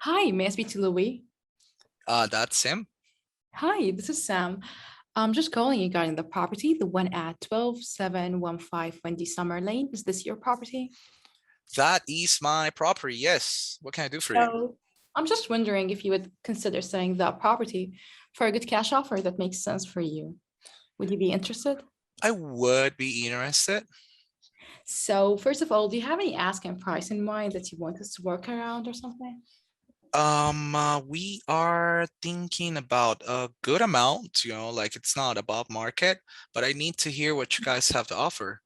Hi, may I speak to Louis? That's him. Hi, this is Sam. I'm just calling you regarding the property, the one at 12715 Wendy Summer Lane. Is this your property? That is my property. Yes. What can I do for you? So I'm just wondering if you would consider selling the property for a good cash offer that makes sense for you. Would you be interested? I would be interested. So first of all, do you have any asking price in mind that you want us to work around or something? We are thinking about a good amount, like it's not above market, but I need to hear what you guys have to offer.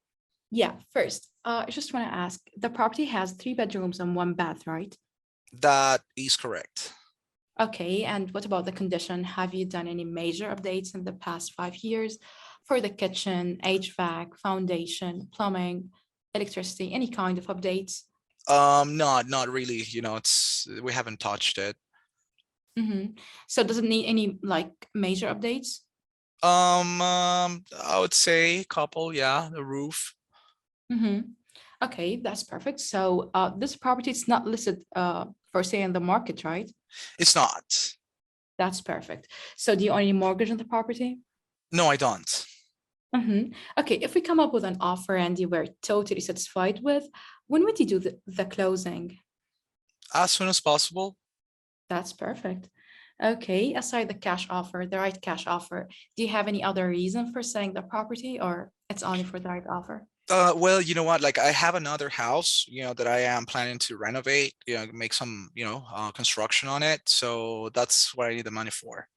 Yeah, first, I just want to ask, the property has 3 bedrooms and 1 bath, right? That is correct. Okay, and what about the condition? Have you done any major updates in the past 5 years for the kitchen, HVAC, foundation, plumbing, electricity, any kind of updates? Not really, we haven't touched it. So does it need any like major updates? I would say couple, yeah, the roof. Okay, that's perfect. So this property is not listed for sale in the market, right? It's not. That's perfect. So do you own any mortgage on the property? No, I don't. Okay, if we come up with an offer and you were totally satisfied with, when would you do the closing? As soon as possible. That's perfect. Okay, aside the cash offer, the right cash offer, do you have any other reason for selling the property or it's only for the right offer? Well, you know what? Like I have another house, that I am planning to renovate, make some, construction on it. So that's what I need the money for.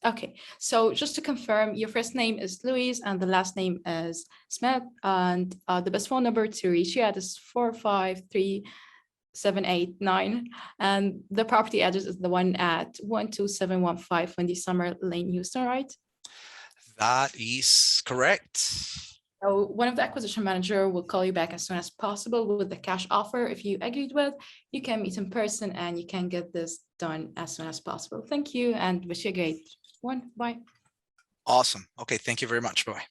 Okay, so just to confirm, your first name is Louise and the last name is Smith, and the best phone number to reach you at is 453-789, and the property address is the one at 12715 Wendy Summer Lane, Houston, right? That is correct. So one of the acquisition manager will call you back as soon as possible with the cash offer. If you agreed with, you can meet in person and you can get this done as soon as possible. Thank you and wish you a great one. Bye. Awesome. Okay, thank you very much. Bye.